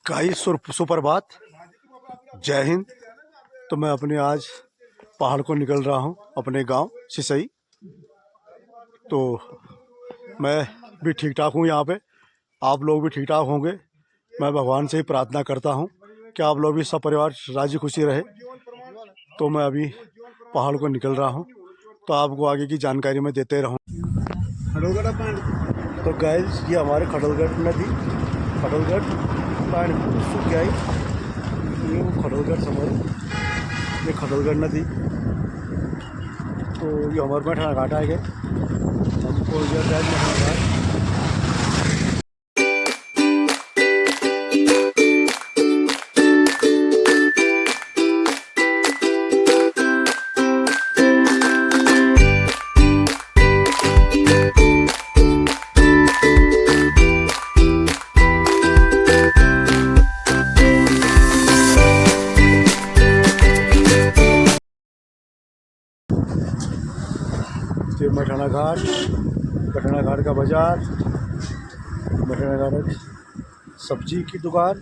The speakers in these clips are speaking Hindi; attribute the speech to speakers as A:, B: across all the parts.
A: गाइस सुप्रभात, जय हिंद। तो मैं अपने आज पहाड़ को निकल रहा हूँ अपने गांव सिसई। तो मैं भी ठीक ठाक हूँ यहाँ पे, आप लोग भी ठीक ठाक होंगे। मैं भगवान से ही प्रार्थना करता हूँ कि आप लोग भी सब परिवार राजी खुशी रहे। तो मैं अभी पहाड़ को निकल रहा हूँ, तो आपको आगे की जानकारी मैं देते रहूँ। तो गाइस ये हमारे खड़लगढ़ नदी, खड़लगढ़ पानी सूख गया, ये वो खड़लगढ़ समझ, ये खड़लगढ़ नदी। तो ये हमारे में घाट आएगा, हमको ये घाट। मठाना घाट, मठाना घाट का बाजार, मठाना घाट सब्जी की दुकान।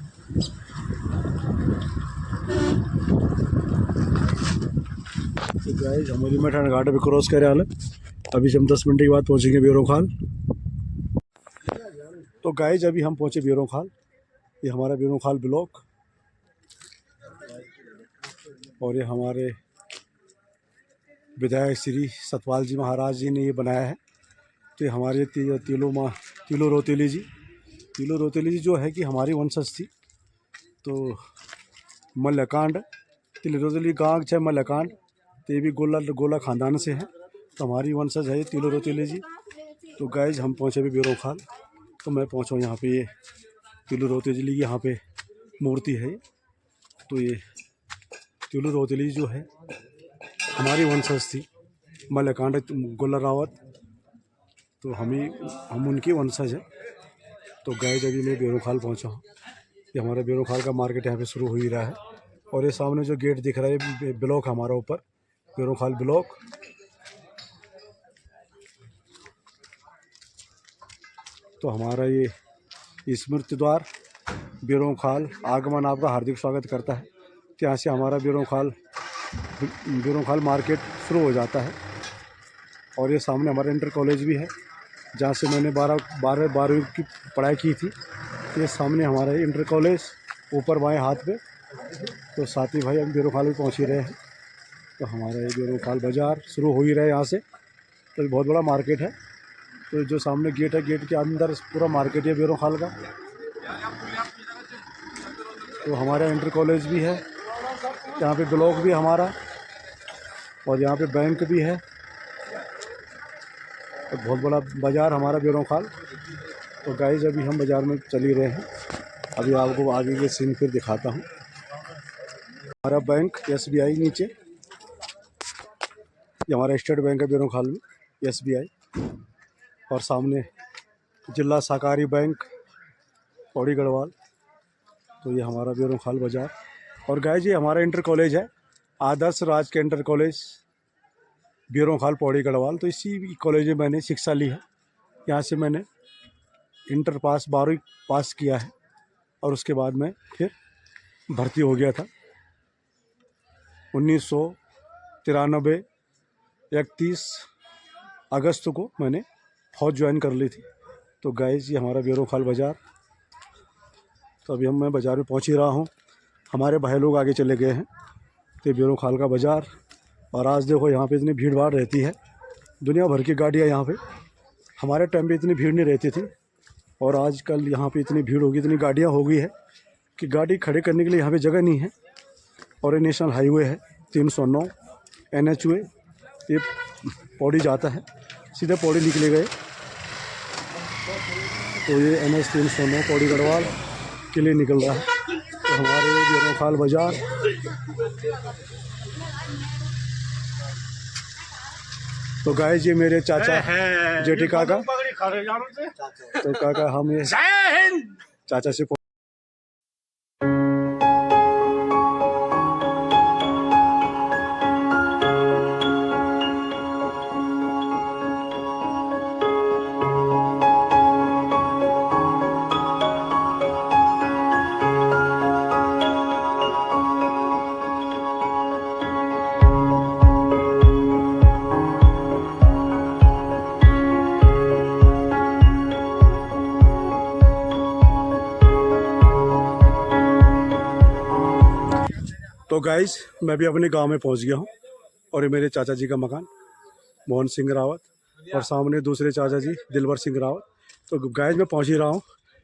A: तो गाइस हमारी मठाना घाट अभी क्रॉस करे हाल, अभी से हम 10 मिनट के बाद पहुंचेंगे बेरों खाल। तो गाइस अभी हम पहुंचे बेरों खाल, ये हमारा बेरों खाल ब्लॉक, और ये हमारे विधायक श्री सतपाल जी महाराज जी ने ये बनाया है। तो हमारे तीलो रोतेली जी जो है कि हमारी वंशज थी। तो मल्लकांड तिलो रोतेली गाँव है मल्लकांड, तो ये भी गोला खानदान से है। तो हमारी वंशज है ये तिलो रोतेली जी। तो गाइज हम पहुँचे भी बेरों खाल, तो मैं पहुँचा यहाँ पे, ये तिलो रोतेली की यहाँ पे मूर्ति है। तो ये तिलो रोतेली जो है हमारी वंशज थी, मल्लकांड गोला रावत। तो हम उनकी वंशज है। तो गाइज अभी मैं बेरों खाल पहुँचा हूँ, ये हमारा बेरों खाल का मार्केट यहाँ पे शुरू हो ही रहा है। और ये सामने जो गेट दिख रहा है ब्लॉक हमारा ऊपर, बेरों खाल ब्लॉक। तो हमारा ये स्मृति द्वार बेरों खाल आगमन आपका हार्दिक स्वागत करता है। तो यहाँ से हमारा बेरों खाल मार्केट शुरू हो जाता है। और ये सामने हमारा इंटर कॉलेज भी है, जहाँ से मैंने 12वीं की पढ़ाई की थी। ये सामने हमारा इंटर कॉलेज ऊपर बाएं हाथ पे। तो साथी भाई हम बेरों खाल भी पहुँच ही रहे हैं। तो हमारा ये बेरों खाल बाज़ार शुरू हो ही रहा है यहाँ से। तो बहुत बड़ा मार्केट है। तो जो सामने गेट है, गेट के अंदर पूरा मार्केट है बेरों खाल का। तो हमारा इंटर कॉलेज भी है, यहाँ पे ब्लॉक भी हमारा, और यहाँ पे बैंक भी है। तो बहुत बड़ा बाज़ार हमारा बेरों खाल। तो गाइस अभी हम बाज़ार में चल ही रहे हैं, अभी आपको आगे के सीन फिर दिखाता हूँ। हमारा बैंक SBI नीचे, ये हमारा स्टेट बैंक है बेरों खाल में, SBI। और सामने जिला सहकारी बैंक पौड़ी गढ़वाल। तो ये हमारा बेरों खाल बाज़ार। और गाइस ये हमारा इंटर कॉलेज है, आदर्श राज के इंटर कॉलेज बेरों खाल पौड़ी गढ़वाल। तो इसी कॉलेज में मैंने शिक्षा ली है, यहाँ से मैंने इंटर पास 12वीं पास किया है। और उसके बाद मैं फिर भर्ती हो गया था 1993 31 अगस्त को मैंने फौज ज्वाइन कर ली थी। तो गाइस ये हमारा बेरों खाल बाज़ार। तो अभी मैं बाज़ार में पहुंच ही रहा हूं, हमारे भाई लोग आगे चले गए हैं। तो बेरों खाल का बाज़ार। और आज देखो यहाँ पे इतनी भीड़ भाड़ रहती है, दुनिया भर की गाड़ियाँ यहाँ पे। हमारे टाइम पे इतनी भीड़ नहीं रहती थी, और आजकल यहाँ पे इतनी भीड़ होगी, इतनी गाड़ियाँ हो गई है कि गाड़ी खड़े करने के लिए यहाँ पे जगह नहीं है। और ये नेशनल हाईवे है 309 NH, ये पौड़ी जाता है, सीधे पौड़ी निकले गए। तो ये NH 309 पौड़ी गढ़वाल के लिए निकल रहा है। तो हमारे बेरों खाल बाज़ार। तो गाइस ये मेरे चाचा जेठी काका। तो काका हम ये चाचा से तो गाइस मैं भी अपने गांव में पहुंच गया हूं और ये मेरे चाचा जी का मकान मोहन सिंह रावत और सामने दूसरे चाचा जी दिलवर सिंह रावत। तो गाइस मैं पहुंच ही रहा हूं।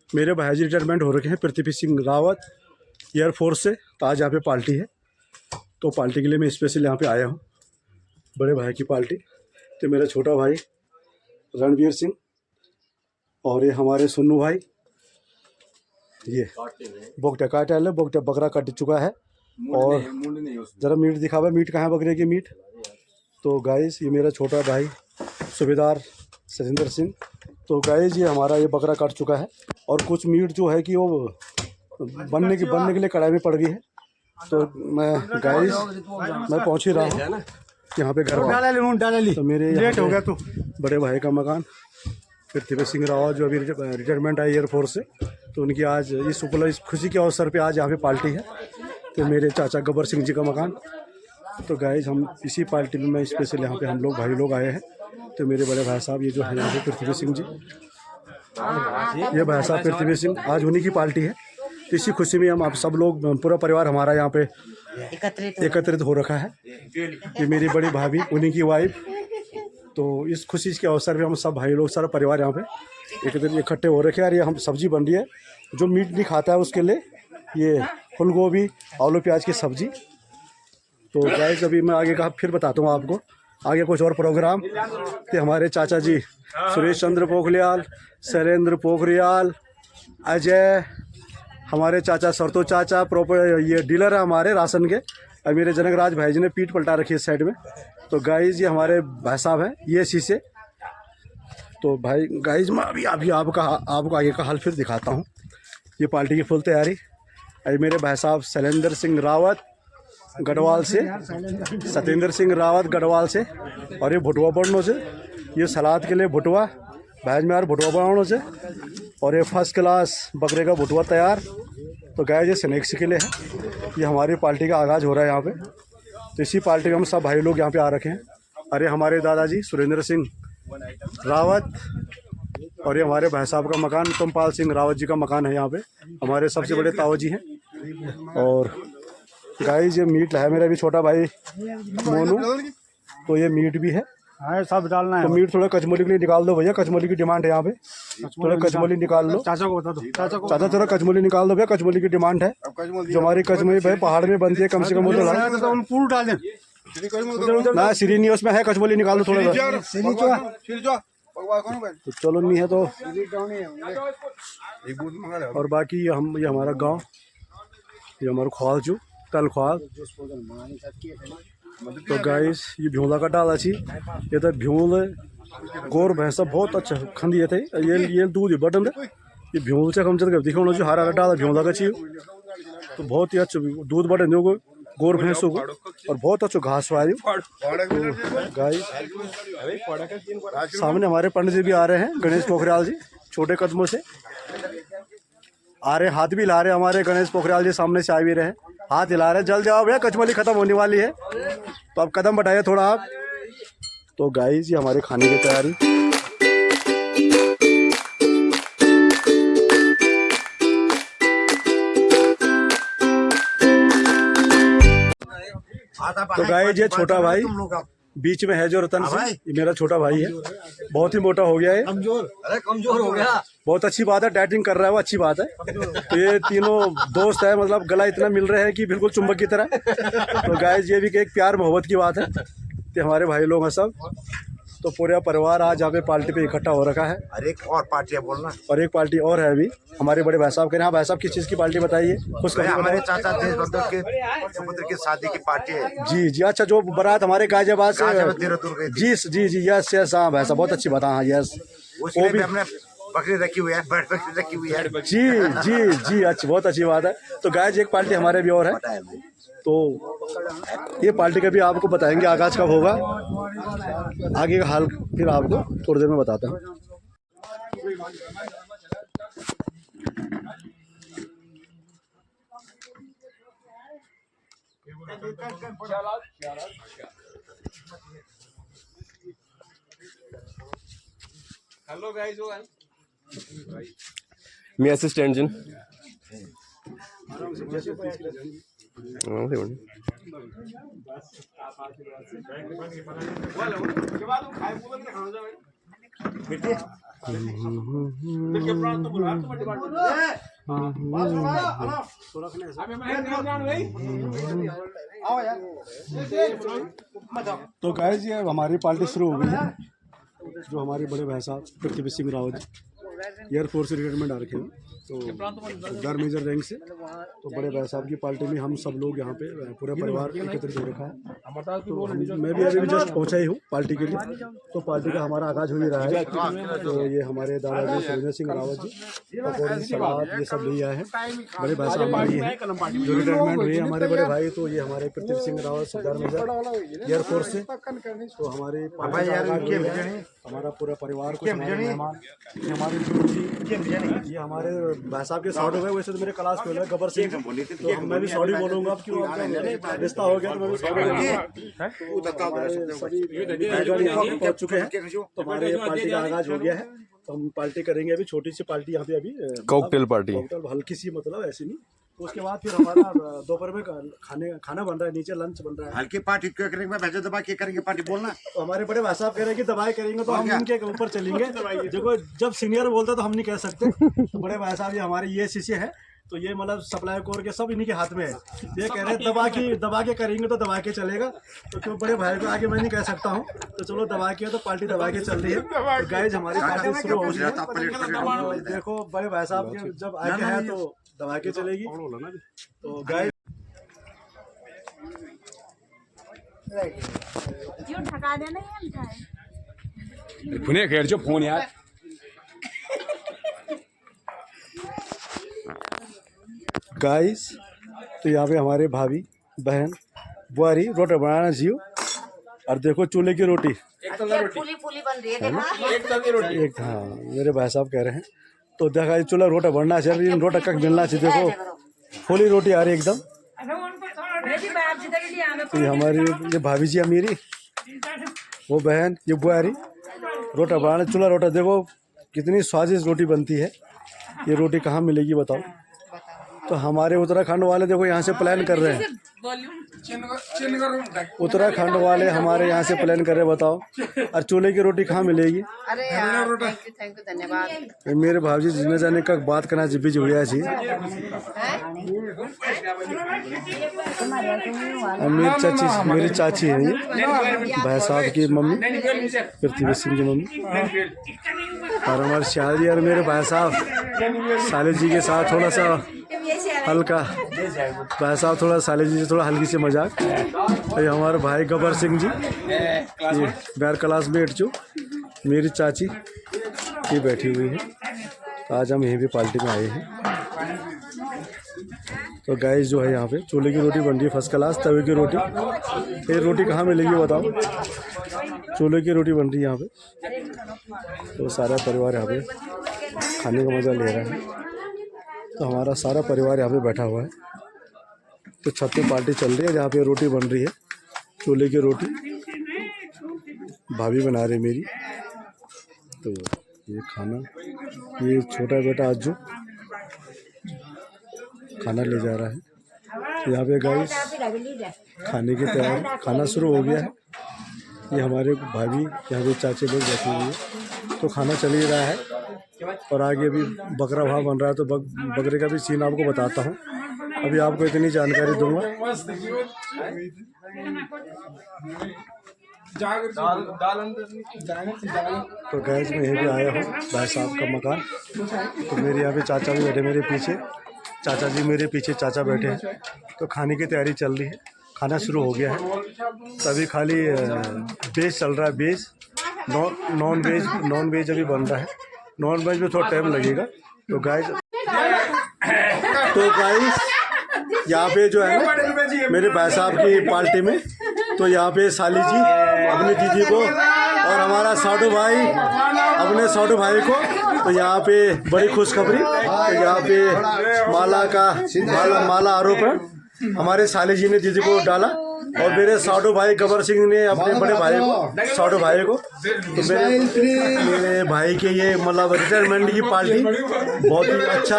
A: मेरे भाई जी रिटायरमेंट हो रखे हैं पृथ्वी सिंह रावत एयरफोर्स से। तो आज यहाँ पे पार्टी है, तो पार्टी के लिए मैं स्पेशल यहाँ पे आया हूँ, बड़े भाई की पार्टी। तो मेरा छोटा भाई रणवीर सिंह और ये हमारे सुन्नू भाई, ये बोगटा काटा है, बोगटा बकरा कट चुका है। और ज़रा मीट दिखावा, मीट कहाँ है बकरे की मीट। तो गाइस ये मेरा छोटा भाई सूबेदार सजिंदर सिंह। तो गाइस ये हमारा ये बकरा कट चुका है और कुछ मीट जो है कि वो बनने के लिए कढ़ाई में पड़ गई है। तो मैं गाइस मैं पहुंच ही रहा हूँ यहाँ पे घर। तो मेरे लेट हो गया तो बड़े भाई का मकान पृथ्वी सिंह रावत जो अभी रिटायरमेंट आई एयरफोर्स से, तो उनकी आज इस खुशी के अवसर पे आज यहाँ पे पार्टी है। तो मेरे चाचा गब्बर सिंह जी का मकान। तो गाइस हम इसी पार्टी में मैं स्पेशल यहाँ पे हम लोग भाई लोग आए हैं। तो मेरे बड़े भाई साहब ये जो है यहाँ पे पृथ्वी सिंह जी, ये भाई साहब पृथ्वी सिंह, आज उन्हीं की पार्टी है। तो इसी खुशी में हम आप सब लोग पूरा परिवार हमारा यहाँ पे एकत्रित हो रखा है। ये मेरी बड़ी भाभी उन्हीं की वाइफ। तो इस खुशी के अवसर पे हम सब भाई लोग सारा परिवार यहाँ पे इकट्ठे हो रखे हैं। और ये हम सब्जी बन रही है, जो मीट नहीं खाता है उसके लिए ये फूल गोभी आलू प्याज की सब्जी। तो गाइस अभी मैं आगे का फिर बताता हूँ आपको, आगे कुछ और प्रोग्राम। तो हमारे चाचा जी सुरेश चंद्र पोखरियाल, शैलेंद्र पोखरियाल, अजय, हमारे चाचा सरतो चाचा प्रॉपर ये डीलर है हमारे राशन के। और मेरे जनकराज भाई जी ने पीठ पलटा रखी है साइड में। तो गाइस ये हमारे भाई साहब हैं ये शीशे। तो भाई गाइस मैं अभी आपको आगे का हाल फिर दिखाता हूँ। ये पार्टी की फुल तैयारी। अभी मेरे भाई साहब शैलेंद्र सिंह रावत गढ़वाल से, सत्येंद्र सिंह रावत गढ़वाल से, और ये भुटवा बढ़नों से, ये सलाद के लिए भुटवा भैज में भुटवा बनाने से, और ये फर्स्ट क्लास बकरे का भुटवा तैयार। तो गाइस ये स्नैक्स के लिए है। ये हमारी पार्टी का आगाज़ हो रहा है यहाँ पे। तो इसी पार्टी में हम सब भाई लोग यहाँ पे आ रखे हैं। अरे हमारे दादाजी सुरेंद्र सिंह रावत और ये हमारे भाई साहब का मकान तुमपाल सिंह रावत जी का मकान है यहाँ पे। हमारे सबसे बड़े ताऊ जी हैं। और गाइस ये मीट है मेरा भी छोटा भाई मोनू। तो ये मीट भी है, सब डालना है। तो मीट थोड़ा कचमोली के लिए निकाल दो भैया, कचमोली की डिमांड है यहाँ पे। थोड़ा कचमोली निकाल लो, चाचा को बता दो। चाचा थोड़ा कचमोली निकाल दो भैया, कचमोली की डिमांड है। जो हमारी कचमोली भाई पहाड़ में बनती है, कम से कम वो तो डाल दें ना। सीरी नहीं उसमें है, कचमोली निकाल दो थोड़ा। तो चलो नहीं है तो। और बाकी ये हमारा गाँव, ये हमारा ख्वाल जो तल ख्वाल। तो गाइस ये भ्यूला का डाला छी, ये तो भ्यूल गोर भैंसा बहुत अच्छा खंदी थे। ये दूध ही बटन ये भ्यूल से कम जगह दिखाना जो हरा डाला भ्यूला का छी। तो बहुत ही अच्छा दूध बटन जो गोर भैंसों को, और बहुत अच्छा घास वायु। तो गाइस सामने हमारे पंडित जी भी आ रहे हैं, गणेश पोखरियाल जी छोटे कदमों से आ रहे, हाथ भी ला रहे हमारे गणेश पोखरियाल जी सामने से आ भी रहे, हाथ हिला रहे। जल्द जाओ भैया कचमली खत्म होने वाली है, तो आप कदम बढ़ाइए थोड़ा आप। तो गाइस ये हमारे खाने की तैयारी। तो गाइस ये छोटा भाई बीच में है जो रतन सिंह, ये मेरा छोटा भाई है। बहुत ही मोटा हो गया है, कमजोर हो गया। बहुत अच्छी बात है, डाइटिंग कर रहा है वो, अच्छी बात है। तो ये तीनों दोस्त है, मतलब गला इतना मिल रहे हैं कि बिल्कुल चुंबक की तरह। तो गाइस ये भी एक प्यार मोहब्बत की बात है। तो हमारे भाई लोग हैं सब, तो पूरा परिवार आज यहाँ पे पार्टी पे इकट्ठा हो रखा है।
B: और एक और पार्टी है बोलना,
A: और एक पार्टी और है अभी हमारे बड़े भाई साहब के यहाँ। भाई साहब किस चीज़ की पार्टी बताइए?
B: हमारे चाचा देश बंधु के समुद्र की शादी की पार्टी है।
A: जी जी, अच्छा जो बारात हमारे गाजियाबाद से। जी जी जी, यस यस, हाँ भाई साहब बहुत अच्छी बात। हाँ यस,
B: वो भी हमने बकरी रखी हुई है, बकरी रखी हुई है।
A: जी जी जी, अच्छी बहुत अच्छी बात है। तो गाइस एक पार्टी हमारे भी और है। तो ये पार्टी का भी आपको बताएंगे आगाज कब होगा, आगे का हाल फिर आपको थोड़ी देर में बताता हूँ।
C: हेलो गाइस,
D: मी असिस्टंट जिन
A: तो गाइस ये हमारी पार्टी शुरू हो गई है। जो हमारे बड़े भाई साहब पृथ्वी सिंह रावत एयरफोर्स से रिटायरमेंट आ रखे हैं, तो सरदार मेजर रैंक से। तो बड़े भाई साहब की पार्टी में हम सब लोग यहाँ पे पूरा परिवार एकत्रित हो रखा है। तो मैं भी अभी जस्ट पहुँचा ही हूँ पार्टी के लिए। तो पार्टी का हमारा आगाज हो ही रहा है। तो ये हमारे दादाजी सुरेंद्र सिंह रावत जी पकौड़ी सलाद ये सब ले आए हैं। बड़े भाई साहब हमारे ये हैं जो रिटायरमेंट हुए हमारे बड़े भाई। तो ये हमारे पृथ्वी सिंह रावत सरदार मेजर एयरफोर्स से। तो हमारे हमारा पूरा परिवार को मेहमान ये हमारे जी ये हमारे भाई साहब के साउंड हो गए। वैसे तो मेरे क्लास फेल है गबर सिंह, तो मैं भी सॉरी बोलूंगा। अब क्यों आपका रिश्ता हो गया तो मैं भी सॉरी बोलूंगा। सभी पहुंच चुके हैं। तो हमारे पार्टी का आगाज हो गया है। तो हम पार्टी करेंगे अभी, छोटी सी पार्टी यहाँ पे अभी
D: कॉकटेल पार्टी,
A: कॉकटेल हल्की सी, मतलब ऐसी नहीं। तो उसके बाद फिर हमारा दोपहर में खाना बन रहा है, नीचे लंच बन रहा है।
B: हल्की पार्टी क्यों करेंगे, मैं भैंसे दबा के करेंगे पार्टी बोलना।
A: तो हमारे बड़े भाई साहब कह रहे हैं कि दबाई करेंगे तो हम इनके ऊपर चलेंगे। देखो जब सीनियर बोलता तो हम नहीं कह सकते। तो बड़े भाई साहब ये हमारे ये शिष्य है। तो ये मतलब सप्लाई कोर के सब इन्हीं के हाथ में है। ये कह रहे हैं दबा के करेंगे तो दबा के चलेगा। तो क्यों बड़े भाई को आगे मैं नहीं कह सकता हूँ। तो चलो दबा के, तो पार्टी दबा के चल रही है। तो गाइस हमारी पार्टी शुरू हो गई है। देखो बड़े भाई साहब के जब आगे है तो दबा के चलेगी। तो गाइस
D: पुणे खेर जो फोन यार
A: गाइस, तो यहाँ पे हमारे भाभी बहन बुआरी रोटी बनाना जियो। और देखो चूल्हे की रोटी
E: फूली फूली बन रही है।
A: एक, हाँ मेरे भाई साहब कह रहे हैं। तो देखा चूल्हा रोटा बनना चाहिए, रोटा कक मिलना चाहिए। देखो फूली रोटी आ रही है एकदम। तो ये हमारी ये भाभी जी है मेरी, वो बहन ये बुआरी रोटा बनाना चूल्हा रोटा। देखो कितनी स्वादिष्ट रोटी बनती है। ये रोटी कहाँ मिलेगी बताओ। तो हमारे उत्तराखंड वाले देखो यहाँ से प्लान कर रहे हैं। उत्तराखंड वाले हमारे यहाँ से प्लान कर रहे हैं, बताओ। और चूल्हे की रोटी कहाँ मिलेगी।
E: अरे यार, थैंक यू धन्यवाद।
A: मेरे भाभी जी जिन्हें जाने का बात करना बीच हुआ जी। मेरी चाची है ये भाई साहब की मम्मी, पृथ्वी सिंह की मम्मी। और हमारे शाह जी और मेरे भाई साहब साले जी के साथ थोड़ा सा हल्का, भाई साहब थोड़ा साले जी से थोड़ा हल्की सी मजाक। और ये हमारे भाई गबर सिंह जी, ये बैर क्लासमेट जो मेरी चाची ये बैठी हुई है। तो आज हम यहीं भी पार्टी में आए हैं। तो गाइस जो है यहाँ पे चूल्हे की रोटी बन रही है फर्स्ट क्लास, तवे की रोटी। ये रोटी कहाँ मिलेगी बताओ। चूल्हे की रोटी बन रही है यहाँ पे। तो सारा परिवार यहाँ पे खाने का मज़ा ले रहा है। तो हमारा सारा परिवार यहाँ पे बैठा हुआ है। तो छत पे पार्टी चल रही है जहाँ पे रोटी बन रही है, चूल्हे की रोटी भाभी बना रही मेरी। तो ये खाना, ये छोटा बेटा आज जो खाना ले जा रहा है। यहाँ पे गाइस खाने की तैयारी, खाना शुरू हो गया है। ये हमारे भाभी यहाँ पे चाचे लोग बैठे हुए हैं। तो खाना चल ही रहा है। और आगे भी बकरा भाव बन रहा है। तो बकरे का भी सीन आपको बताता हूँ। अभी आपको इतनी जानकारी दूंगा। तो गैस में यहीं भी आया हूँ भाई साहब का मकान। तो मेरे यहाँ पे चाचा भी बैठे मेरे पीछे, चाचा जी मेरे पीछे चाचा बैठे हैं। तो खाने की तैयारी चल रही है, खाना शुरू हो गया है। तभी खाली वेज चल रहा है, वेज नॉन वेज अभी बन रहा है। नॉन वेज में थोड़ा टाइम लगेगा। तो गाइस यहाँ पे जो है ना मेरे भाई साहब की पार्टी में, तो यहाँ पे साली जी अपनी दीदी को और हमारा साडू भाई अपने साडू भाई को। तो यहाँ पे बड़ी खुशखबरी, तो यहाँ पे माला आरोपण हमारे साली जी ने दीदी को डाला। और मेरे साडू भाई गबर सिंह ने अपने बड़े भाई को, साडू भाई को, तो मेरे भाई के ये मतलब रिटायरमेंट की पार्टी बहुत ही अच्छा।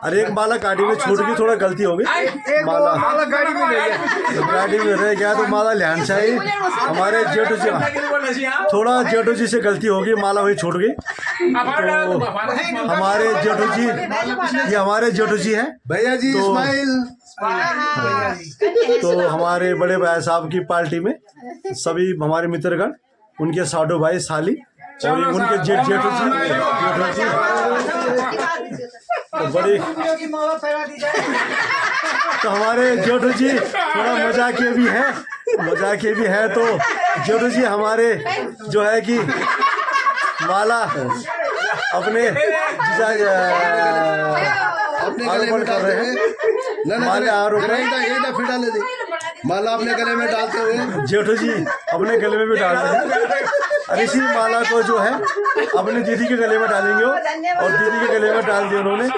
A: अरे एक माला गाड़ी में छूट गई, थोड़ा गलती हो गई, माला गाड़ी में रह गया तो माला ध्यान से ही हमारे जेठू जी, थोड़ा जेठू जी से गलती हो गई, माला वही छूट गई। तो हमारे जेठू जी, ये हमारे जेठू जी हैं
B: भैया जी, इस्माइल।
A: तो हमारे बड़े भाई साहब की पार्टी में सभी हमारे मित्रगण, उनके साडू भाई, साली और उनके जेठू जी तो बड़ी, तो हमारे जेठू जी थोड़ा मजाकिये भी है। तो जेठू जी हमारे जो है कि माला अपने आरोपण कर रहे हैं, माले आरोपण
B: माला अपने गले में डालते हुए
A: जेठू जी अपने गले में भी डाल रहे हैं। और इसी माला को जो है अपने दीदी के गले में डालेंगे और दीदी के गले में डाल दिया उन्होंने।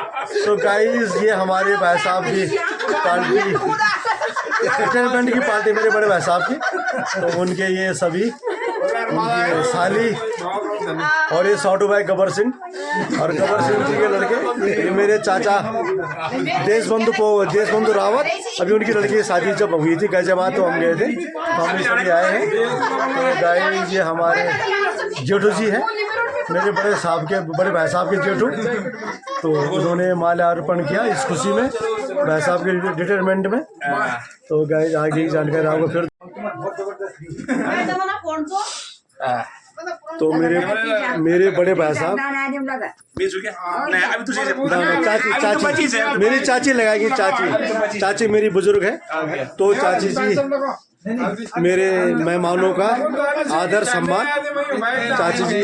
A: तो गाइस ये हमारे भाई साहब की पार्टी, रिटायरमेंट की पार्टी मेरे बड़े भाई साहब की, तो उनके ये सभी, उनकी साली और ये साडू भाई गबर सिंह और गबर सिंह जी के लड़के, ये मेरे चाचा देशबंधु रावत। अभी उनकी लड़की की शादी जब हुई थी गाजियाबाद, तो हम गए थे, तो हम सभी आए हैं। तो गाइस ये हमारे जेठू जी हैं, मेरे बड़े भाई साहब के जेठू। तो उन्होंने माल्यार्पण किया इस खुशी में भाई साहब के रिटायरमेंट में। तो गाइस आगे की जानकारी आपको फिर। तो मेरे बड़े भाई साहब, चाची मेरी चाची लगाएगी, चाची मेरी बुजुर्ग है। तो चाची जी मेरे मेहमानों का आदर सम्मान, चाची जी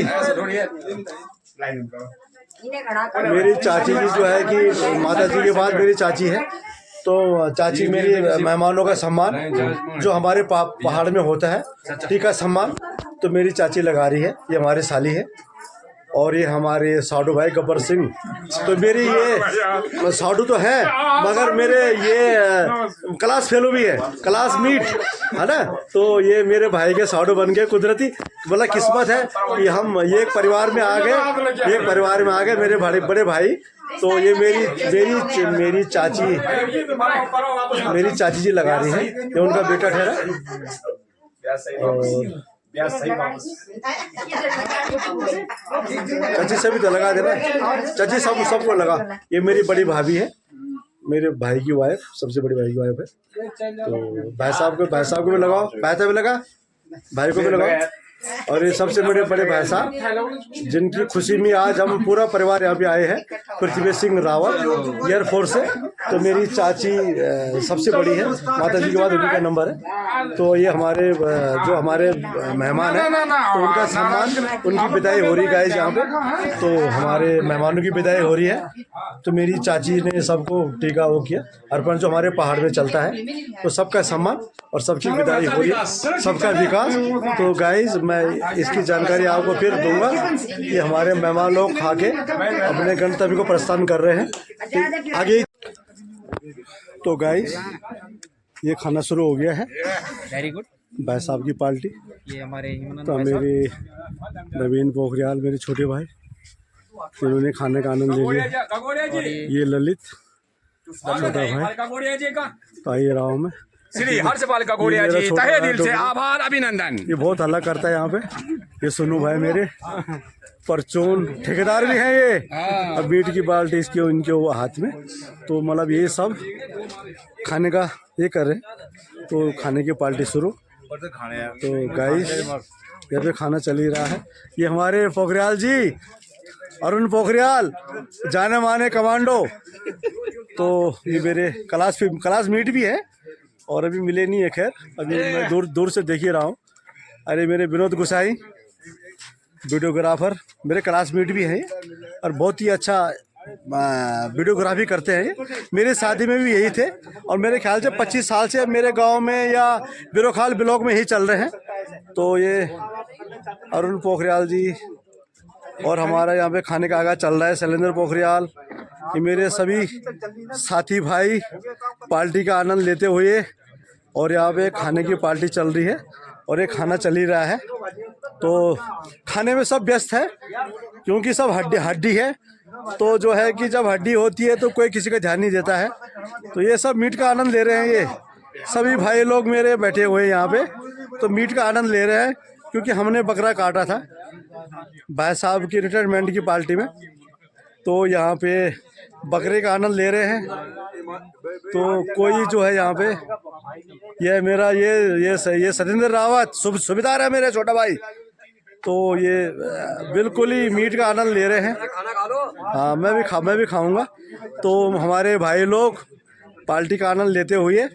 A: मेरी चाची जी जो है कि माता जी के बाद मेरी चाची है। तो चाची मेरी मेहमानों का सम्मान जो हमारे पहाड़ में होता है, ठीक है, सम्मान, तो मेरी चाची लगा रही है। ये हमारे साली है और ये हमारे साडू भाई गब्बर सिंह। तो मेरी ये साडू तो है मगर मेरे ये क्लास फेलो भी है, क्लासमेट है ना। तो ये मेरे भाई के साडू बन गए, कुदरती मतलब किस्मत है कि हम ये एक परिवार में आ गए, मेरे बड़े भाई। तो ये मेरी चाची जी लगा रही है, ये उनका बेटा ठहरा। चाची सभी तो लगा देना, चाची सबको लगा। ये मेरी बड़ी भाभी है, मेरे भाई की वाइफ, सबसे बड़ी भाई की वाइफ है। तो भाई साहब को भी लगाओ, भाई भी लगा, भाई को भी लगाओ। और ये सबसे बड़े भाई साहब जिनकी खुशी में आज हम पूरा परिवार यहाँ पे आए हैं, पृथ्वी सिंह रावत एयरफोर्स से। तो मेरी चाची सबसे बड़ी है, माता जी के बाद उन्हीं का नंबर है। तो ये जो हमारे मेहमान हैं, तो उनका सम्मान, उनकी विदाई हो रही है यहाँ पे। तो हमारे मेहमानों की विदाई हो रही है। तो मेरी चाची ने सबको टीका वो किया, अर्पण जो हमारे पहाड़ में चलता है। तो सबका सम्मान और सबकी विदाई हो रही है, सबका विकास। तो गाइज मैं इसकी जानकारी आपको फिर दूंगा। ये हमारे मेहमान लोग खा के अपने गंतव्य को प्रस्थान कर रहे हैं आगे। तो गाइस ये खाना शुरू हो गया है,
F: वेरी गुड
A: भाई साहब की पार्टी।
F: ये हमारे
A: तो मेरे नवीन पोखरियाल मेरे छोटे भाई, इन्होंने खाने का आनंद ले लिया। ये ललित छोटा भाई, तो आइए रहा हूँ मैं।
D: श्री हर्षपाल ककोड़िया जी, तहे दिल से आभार, अभिनंदन।
A: ये बहुत हल्ला करता है यहाँ पे। ये सुनू भाई मेरे परचून ठेकेदार भी हैं ये, अब बीट की बाल्टी इसके उनके वो हाथ में। तो मतलब ये सब खाने का ये कर रहे, तो खाने की पार्टी शुरू। तो गाइस यहाँ पे खाना चल ही रहा है। ये हमारे पोखरियाल जी, अरुण पोखरियाल, जाने माने कमांडो। तो ये मेरे क्लासमेट भी है और अभी मिले नहीं है, खैर अभी मैं दूर से देख ही रहा हूँ। अरे मेरे विनोद गुसाई वीडियोग्राफर, मेरे क्लासमेट भी हैं और बहुत ही अच्छा वीडियोग्राफी करते हैं। मेरे शादी में भी यही थे और मेरे ख्याल से 25 साल से मेरे गांव में या बिरोखाल ब्लॉक में ही चल रहे हैं। तो ये अरुण पोखरियाल जी और हमारा यहाँ पे खाने का आगाज चल रहा है। शैलेंद्र पोखरियाल, कि मेरे सभी साथी भाई पार्टी का आनंद लेते हुए, और यहाँ पे खाने की पार्टी चल रही है और ये खाना चल ही रहा है। तो खाने में सब व्यस्त है क्योंकि सब हड्डी है। तो जो है कि जब हड्डी होती है तो कोई किसी का ध्यान नहीं देता है। तो ये सब मीट का आनंद ले रहे हैं, ये सभी भाई लोग मेरे बैठे हुए हैं यहाँ पे, तो मीट का आनंद ले रहे हैं क्योंकि हमने बकरा काटा था भाई साहब की रिटायरमेंट की पार्टी में। तो यहाँ पे बकरे का आनंद ले रहे हैं। तो कोई जो है यहाँ पे, ये मेरा ये सतेंद्र रावत सूबेदार है मेरे छोटा भाई, तो ये बिल्कुल ही मीट का आनंद ले रहे हैं। हाँ, मैं भी खाऊंगा। तो हमारे भाई लोग पार्टी का आनंद लेते हुए,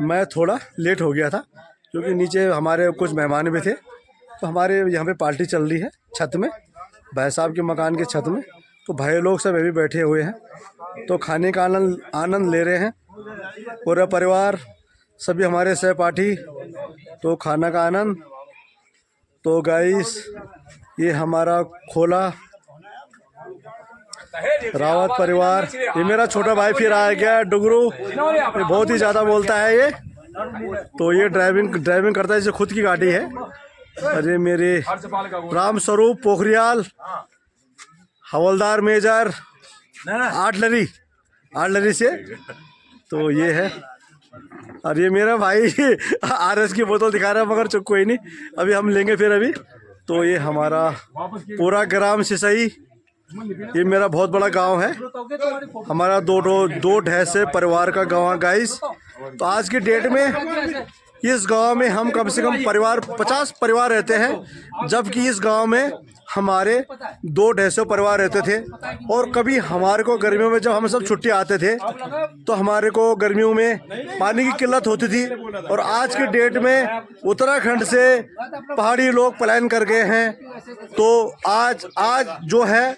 A: मैं थोड़ा लेट हो गया था क्योंकि नीचे हमारे कुछ मेहमान भी थे। तो हमारे यहाँ पे पार्टी चल रही है छत में, भाई साहब के मकान के छत में। तो भाई लोग सब अभी बैठे हुए हैं, तो खाने का आनंद ले रहे हैं पूरा परिवार, सभी हमारे सहपाठी। तो खाना का आनंद। तो गाइस, ये हमारा खोला रावत परिवार, ये मेरा छोटा भाई फिर आ गया डुगरू, ये बहुत ही ज़्यादा बोलता है ये। तो ये ड्राइविंग करता है, जैसे खुद की गाड़ी है। अरे मेरे राम स्वरूप पोखरियाल, हवलदार मेजर आर्टलरी से। तो ये है, और ये मेरा भाई RS की बोतल दिखा रहा है, मगर चुप कोई नहीं, अभी हम लेंगे फिर अभी। तो ये हमारा पूरा ग्राम सिसई, ये मेरा बहुत बड़ा गांव है, हमारा दो ढह से परिवार का गांव है गाइस। तो आज की डेट में इस गांव में हम कम से कम 50 परिवार रहते हैं, जबकि इस गांव में हमारे 250 परिवार रहते थे। और कभी हमारे को गर्मियों में जब हम सब छुट्टी आते थे तो हमारे को गर्मियों में पानी की किल्लत होती थी। और आज की डेट में उत्तराखंड से पहाड़ी लोग पलायन कर गए हैं। तो आज जो है,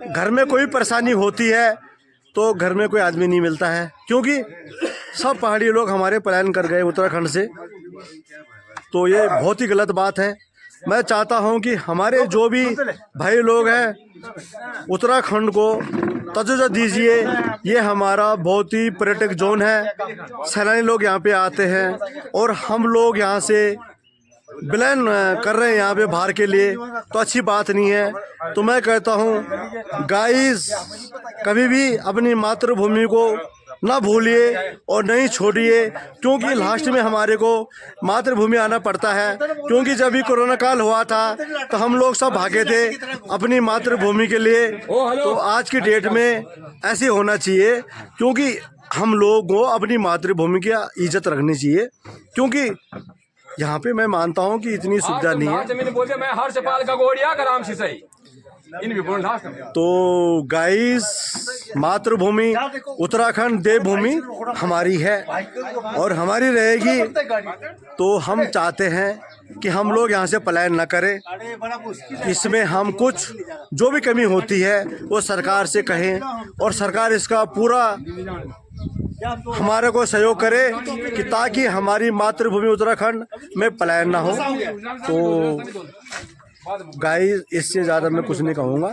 A: घर में कोई परेशानी होती है तो घर में कोई आदमी नहीं मिलता है, क्योंकि सब पहाड़ी लोग हमारे पलायन कर गए उत्तराखंड से। तो ये बहुत ही गलत बात है। मैं चाहता हूं कि हमारे जो भी भाई लोग हैं उत्तराखंड को तजुर्बा दीजिए। ये हमारा बहुत ही पर्यटक जोन है, सैलानी लोग यहाँ पे आते हैं और हम लोग यहाँ से विलयन कर रहे हैं यहाँ पे बाहर के लिए, तो अच्छी बात नहीं है। तो मैं कहता हूँ गाइस, कभी भी अपनी मातृभूमि को ना भूलिए और नहीं छोड़िए, क्योंकि लास्ट में हमारे को मातृभूमि आना पड़ता है। क्योंकि जब भी कोरोना काल हुआ था तो हम लोग सब भागे थे अपनी मातृभूमि के लिए। तो आज की डेट में ऐसे होना चाहिए, क्योंकि हम लोग को अपनी मातृभूमि की इज्जत रखनी चाहिए। क्योंकि यहाँ पे मैं मानता हूँ कि इतनी सुविधा नहीं है। तो गाइस, मातृभूमि उत्तराखंड देवभूमि हमारी है और हमारी रहेगी। तो हम चाहते हैं कि हम लोग यहाँ से पलायन न करें। इसमें हम कुछ जो भी कमी होती है वो सरकार से कहें, और सरकार इसका पूरा हमारे को सहयोग करे कि ताकि हमारी मातृभूमि उत्तराखंड में पलायन ना हो। तो गाइस, इससे ज़्यादा मैं कुछ नहीं कहूँगा।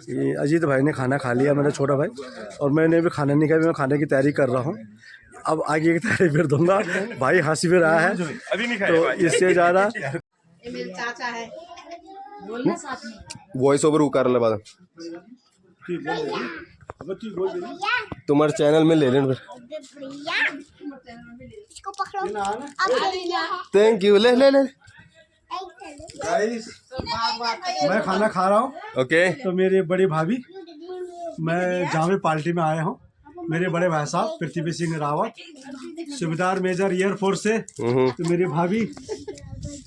A: ये अजीत भाई ने खाना खा लिया, मेरा छोटा भाई, और मैंने भी खाना नहीं खाया, मैं खाने की तैयारी कर रहा हूँ। अब आगे की तैयारी फिर दूंगा, भाई हंसी भी रहा है। तो इससे ज़्यादा
E: मेरे चाचा है,
F: वॉइस ओवर कर ले बाद तुम्हारे चैनल में ले लेना थैंक यू। ले ले ले
A: गाइस, मैं खाना खा रहा हूँ।
F: ओके।
A: तो मेरे बड़ी भाभी, मैं जहाँ पे पार्टी में आया हूँ, मेरे बड़े भाई साहब पृथ्वी सिंह रावत, सूबेदार मेजर एयरफोर्स से। तो मेरी भाभी,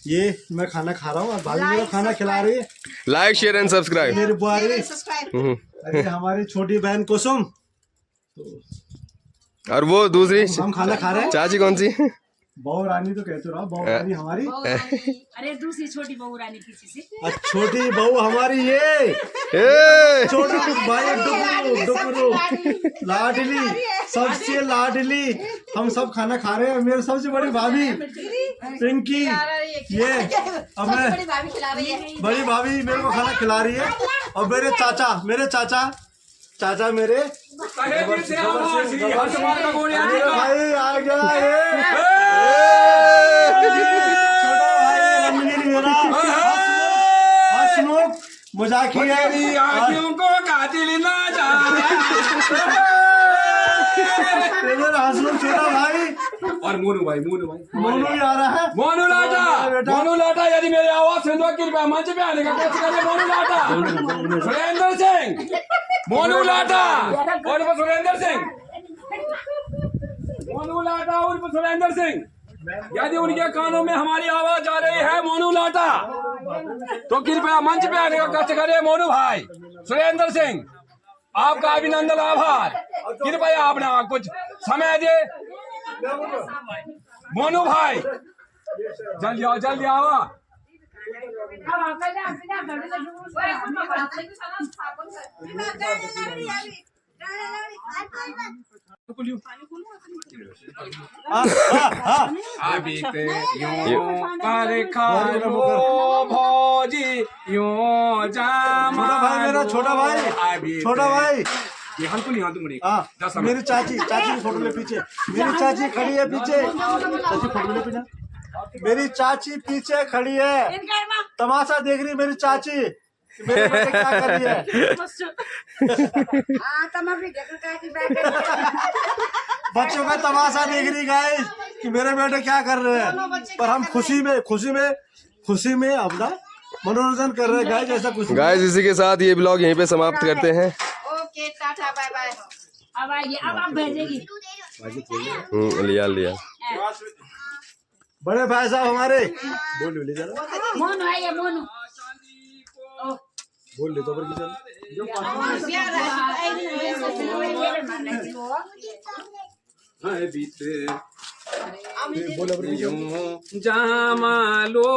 A: ये मैं खाना खा रहा हूँ और भाभी मेरा खाना खिला रही है।
F: Like share and subscribe.
A: मेरी बुआरी, अरे हमारी छोटी बहन कुसुम,
F: और वो दूसरी
A: हम खाना खा रहे हैं।
F: चाची कौन सी?
A: बहू रानी तो कहते रहो, बहू रानी हमारी।
E: अरे दूसरी छोटी बहू रानी किसी से।
A: छोटी बहू हमारी ये
F: ए,
A: छोटी भाई डुकरू लाडली, सबसे लाडली। हम सब खाना खा रहे हैं। मेरे सबसे बड़ी भाभी पिंकी, ये अब मैं
E: बड़ी भाभी खिला रही है।
A: बड़ी भाभी मेरे को खाना खिला रही है। और मेरे चाचा मेरे
D: तहे दिल से आभार श्री हर्षपाल ककोड़िया जी का।
A: भाई आ गया ये छोटा भाई रंगीन मेरा हंसमुख मजाकिया।
D: मेरी आँखों को कातिल ना जा।
A: हंसमुख छोटा भाई
D: और मोनू भाई
A: मोनू भी आ रहा है।
D: मोनू लाटा यदि मेरी आवाज सुन दो कृपया मंच पे आने का कोशिश करें। मोनू लाटा, सुरेंद्र सिंह, मोनू लाटा उर्फ सुरेंद्र सिंह, मोनू लाटा उर्फ सुरेंद्र सिंह। यदि उनके कानों में हमारी आवाज आ रही है मोनू लाटा, तो कृपया मंच पे आने का कष्ट करें। मोनू भाई, सुरेंद्र सिंह, आपका अभिनंदन, आभार। कृपया अपना कुछ समय दे। मोनू भाई जल्दी आओ, जल्दी आओ। अभी ते यूं पर खालो भौजी यूं जामा।
A: छोटा भाई
D: ये हमको नहीं आती मुड़ी।
A: हाँ, मेरी चाची की फोटो ले पीछे। मेरी चाची खड़ी है पीछे। चाची फोटो ले पीछे। मेरी चाची पीछे खड़ी है, तमाशा देख रही मेरी चाची मेरे बेटे क्या कर रही है। बच्चों का तमाशा देख रही गाइस कि मेरे बेटे क्या कर रहे हैं। पर हम खुशी में अपना मनोरंजन कर रहे हैं गाइस। ऐसा कुछ
F: गाइस इसी के साथ ये ब्लॉग यहीं पे समाप्त करते हैं।
E: ओके टाटा बाय बाय। अब आइए, अब आप भेजेगी।
F: लिया
A: बड़े भाई साहब हमारे बोल ले जरा।
E: मोनू आइए, मोनू
A: बोल ले तो पर की
D: जामा लो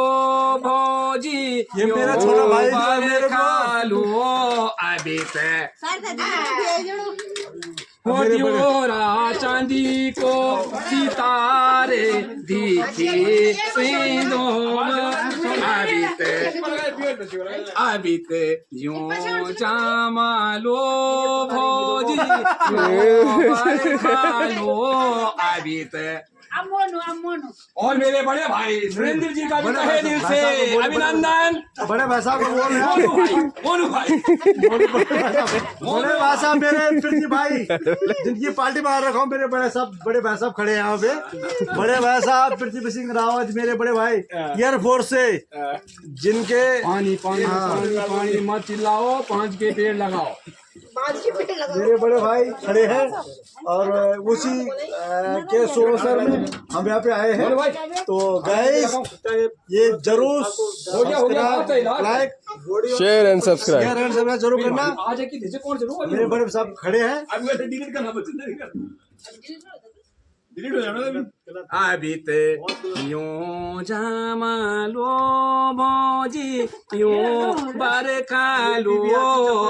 D: भौजी
A: ये मेरा छोटा भाई जो है मेरे को
D: लो अभी ते मोतियोरा चांदी को सितारे दिखे सिंदूर। अभी ते यूं जामा लो भौजी लो अभी ते।
E: अब मोनू
D: और मेरे बड़े भाई सुरेंद्र जी का भी तहे दिल से अभिनंदन।
A: बड़े भाई साहब को बोल रहे हैं।
D: मोनू भाई
A: बड़े भाई साहब मेरे प्रीति भाई जिनकी पार्टी में आ रखा हूँ। मेरे बड़े भाई साहब खड़े हैं यहाँ पे। बड़े भाई साहब पृथ्वी सिंह रावत मेरे बड़े भाई एयरफोर्स से, जिनके
D: पानी मत चिल्लाओ, 5 के पेड़ लगाओ।
A: मेरे बड़े भाई खड़े हैं और उसी के सोशल में हम यहाँ पे आए हैं। तो गाइस ये जरूर लाइक
F: शेयर एंड सब्सक्राइब
A: जरूर करना।
D: आज की नीचे कौन चलो
A: मेरे बड़े साहब खड़े हैं।
D: अब मैं डिलीट करना डिलीट हो जाना अभी ते यूं जामा लो भौजी यूं बरखा लो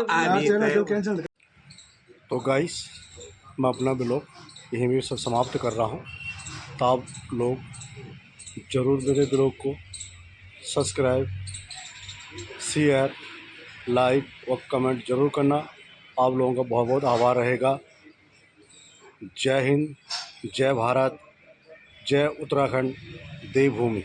D: अभी ते।
A: तो गाइस मैं अपना ब्लॉग यहीं में सब समाप्त कर रहा हूँ। तो आप लोग ज़रूर मेरे ब्लॉग को सब्सक्राइब, शेयर, लाइक और कमेंट ज़रूर करना। आप लोगों का बहुत बहुत आभार रहेगा। जय हिंद, जय भारत, जय उत्तराखंड देवभूमि।